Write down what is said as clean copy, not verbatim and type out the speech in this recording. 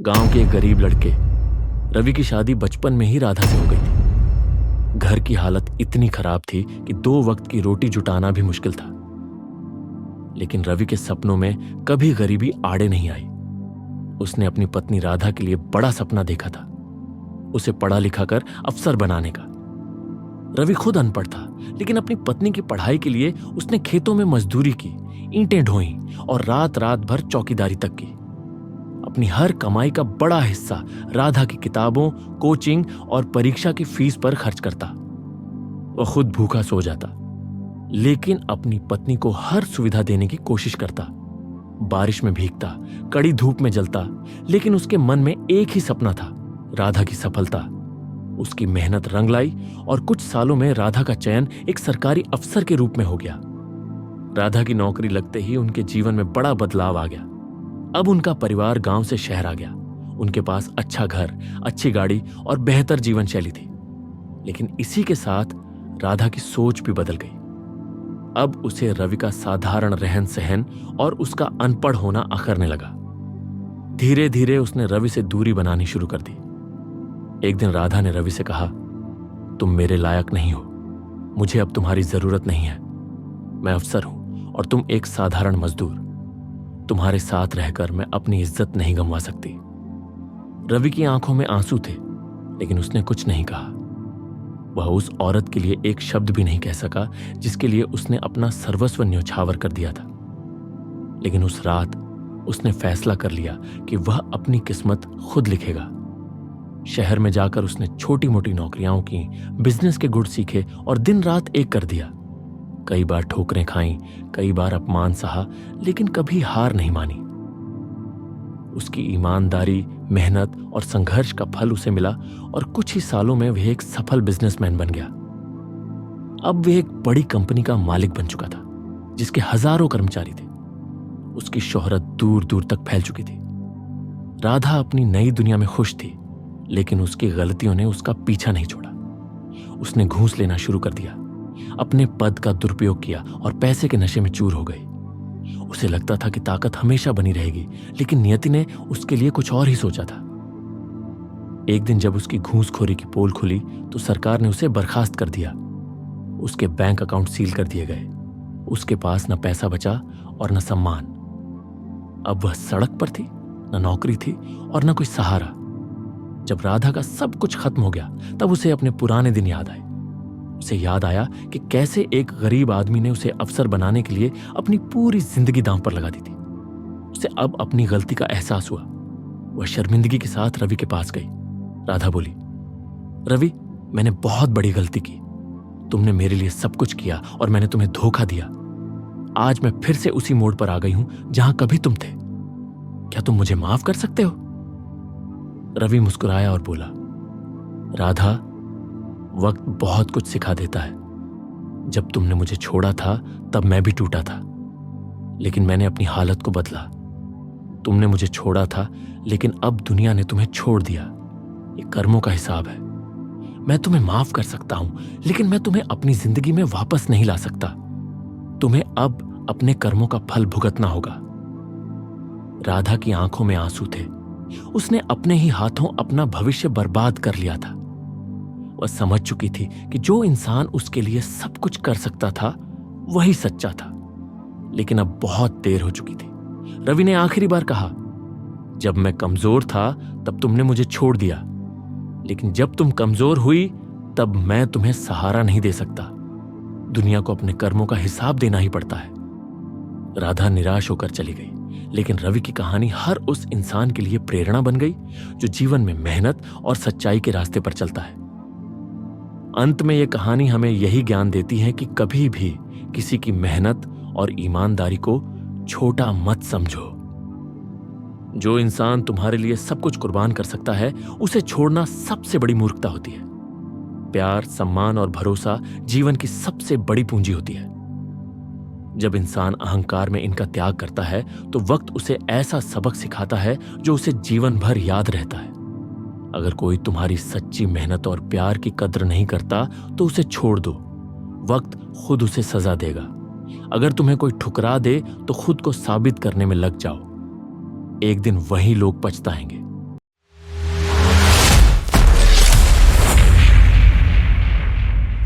गांव के एक गरीब लड़के रवि की शादी बचपन में ही राधा से हो गई थी। घर की हालत इतनी खराब थी कि 2 वक्त की रोटी जुटाना भी मुश्किल था। लेकिन रवि के सपनों में कभी गरीबी आड़े नहीं आई। उसने अपनी पत्नी राधा के लिए बड़ा सपना देखा था, उसे पढ़ा लिखा कर अफसर बनाने का। रवि खुद अनपढ़ था, लेकिन अपनी पत्नी की पढ़ाई के लिए उसने खेतों में मजदूरी की, ईंटें ढोई और रात रात भर चौकीदारी तक की। अपनी हर कमाई का बड़ा हिस्सा राधा की किताबों, कोचिंग और परीक्षा की फीस पर खर्च करता। वह खुद भूखा सो जाता, लेकिन अपनी पत्नी को हर सुविधा देने की कोशिश करता। बारिश में भीगता, कड़ी धूप में जलता, लेकिन उसके मन में एक ही सपना था, राधा की सफलता। उसकी मेहनत रंग लाई और कुछ सालों में राधा का चयन एक सरकारी अफसर के रूप में हो गया। राधा की नौकरी लगते ही उनके जीवन में बड़ा बदलाव आ गया। अब उनका परिवार गांव से शहर आ गया। उनके पास अच्छा घर, अच्छी गाड़ी और बेहतर जीवन शैली थी। लेकिन इसी के साथ राधा की सोच भी बदल गई। अब उसे रवि का साधारण रहन सहन और उसका अनपढ़ होना अखरने लगा। धीरे धीरे उसने रवि से दूरी बनानी शुरू कर दी। एक दिन राधा ने रवि से कहा, तुम मेरे लायक नहीं हो, मुझे अब तुम्हारी जरूरत नहीं है। मैं अफसर हूं और तुम एक साधारण मजदूर। तुम्हारे साथ रहकर मैं अपनी इज्जत नहीं गंवा सकती। रवि की आंखों में आंसू थे, लेकिन उसने कुछ नहीं कहा। वह उस औरत के लिए एक शब्द भी नहीं कह सका जिसके लिए उसने अपना सर्वस्व न्यौछावर कर दिया था। लेकिन उस रात उसने फैसला कर लिया कि वह अपनी किस्मत खुद लिखेगा। शहर में जाकर उसने छोटी मोटी नौकरियां की, बिजनेस के गुर सीखे और दिन रात एक कर दिया। कई बार ठोकरें खाई, कई बार अपमान सहा, लेकिन कभी हार नहीं मानी। उसकी ईमानदारी, मेहनत और संघर्ष का फल उसे मिला और कुछ ही सालों में वह एक सफल बिजनेसमैन बन गया। अब वह एक बड़ी कंपनी का मालिक बन चुका था, जिसके हजारों कर्मचारी थे। उसकी शोहरत दूर दूर तक फैल चुकी थी। राधा अपनी नई दुनिया में खुश थी, लेकिन उसकी गलतियों ने उसका पीछा नहीं छोड़ा। उसने घूस लेना शुरू कर दिया, अपने पद का दुरुपयोग किया और पैसे के नशे में चूर हो गई। उसे लगता था कि ताकत हमेशा बनी रहेगी, लेकिन नियति ने उसके लिए कुछ और ही सोचा था। एक दिन जब उसकी घूसखोरी की पोल खुली तो सरकार ने उसे बर्खास्त कर दिया। उसके बैंक अकाउंट सील कर दिए गए। उसके पास न पैसा बचा और न सम्मान। अब वह सड़क पर थी, न नौकरी थी और न कोई सहारा। जब राधा का सब कुछ खत्म हो गया, तब उसे अपने पुराने दिन याद आए। उसे याद आया कि कैसे एक गरीब आदमी ने उसे अफसर बनाने के लिए अपनी पूरी जिंदगी दांव पर लगा दी थी। उसे अब अपनी गलती का एहसास हुआ। वह शर्मिंदगी के साथ रवि के पास गई। राधा बोली, रवि, मैंने बहुत बड़ी गलती की। तुमने मेरे लिए सब कुछ किया और मैंने तुम्हें धोखा दिया। आज मैं फिर से उसी मोड़ पर आ गई हूं जहां कभी तुम थे। क्या तुम मुझे माफ कर सकते हो? रवि मुस्कुराया और बोला, राधा, वक्त बहुत कुछ सिखा देता है। जब तुमने मुझे छोड़ा था तब मैं भी टूटा था, लेकिन मैंने अपनी हालत को बदला। तुमने मुझे छोड़ा था, लेकिन अब दुनिया ने तुम्हें छोड़ दिया। ये कर्मों का हिसाब है। मैं तुम्हें माफ कर सकता हूं, लेकिन मैं तुम्हें अपनी जिंदगी में वापस नहीं ला सकता। तुम्हें अब अपने कर्मों का फल भुगतना होगा। राधा की आंखों में आंसू थे। उसने अपने ही हाथों अपना भविष्य बर्बाद कर लिया था। वह समझ चुकी थी कि जो इंसान उसके लिए सब कुछ कर सकता था वही सच्चा था, लेकिन अब बहुत देर हो चुकी थी। रवि ने आखिरी बार कहा, जब मैं कमजोर था तब तुमने मुझे छोड़ दिया, लेकिन जब तुम कमजोर हुई तब मैं तुम्हें सहारा नहीं दे सकता। दुनिया को अपने कर्मों का हिसाब देना ही पड़ता है। राधा निराश होकर चली गई, लेकिन रवि की कहानी हर उस इंसान के लिए प्रेरणा बन गई जो जीवन में मेहनत और सच्चाई के रास्ते पर चलता है। अंत में यह कहानी हमें यही ज्ञान देती है कि कभी भी किसी की मेहनत और ईमानदारी को छोटा मत समझो। जो इंसान तुम्हारे लिए सब कुछ कुर्बान कर सकता है, उसे छोड़ना सबसे बड़ी मूर्खता होती है। प्यार, सम्मान और भरोसा जीवन की सबसे बड़ी पूंजी होती है। जब इंसान अहंकार में इनका त्याग करता है तो वक्त उसे ऐसा सबक सिखाता है जो उसे जीवन भर याद रहता है। अगर कोई तुम्हारी सच्ची मेहनत और प्यार की कद्र नहीं करता तो उसे छोड़ दो। वक्त खुद उसे सजा देगा। अगर तुम्हें कोई ठुकरा दे तो खुद को साबित करने में लग जाओ। एक दिन वही लोग पछताएंगे